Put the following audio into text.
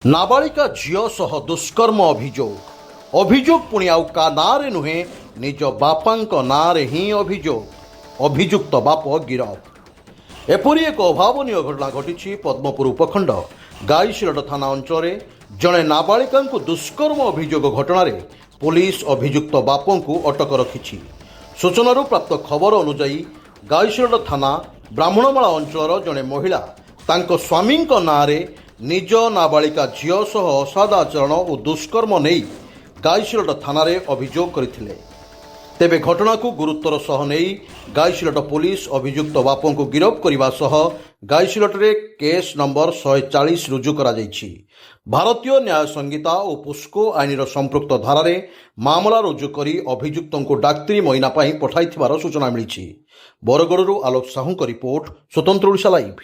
नाबालिका झील सह दुष्कर्म अभियोग पुणी आउ का नारे नुहे निज बापांक नारे ही अभियुक्त बाप गिरफ। एपरी एक अभावन घटना घटी पद्मपुर उपखंड गाईशिलट थाना अंचल जड़े नाबालिका दुष्कर्म अभियोग घटन पुलिस अभियुक्त बापों को अटक रखी। सूचना प्राप्त खबर अनुजाई गाईशिलट थाना ब्राह्मणमाला अंचल जड़े महिला तांको स्वामी नारे निज नाबालिका झील सह असादाचरण और दुष्कर्म नहीं गाईशिलट थाना अभियोग करथिले। तेबे घटना को गुरुत्वर सह नहीं गाईशिलट पुलिस अभियुक्त बापों को गिरफ करने सह गाईशिलट रे केस नंबर 140 रुजु करा जायछि। भारतीय न्याय संहिता और पुस्को आईन संपृक्त धारा मामला रुजु करी अभियुक्तों को डाक्तरी मईना पठाई सूचना मिली। बरगड़ू आलोक साहू रिपोर्ट, स्वतंत्र ओडिशा लाइव।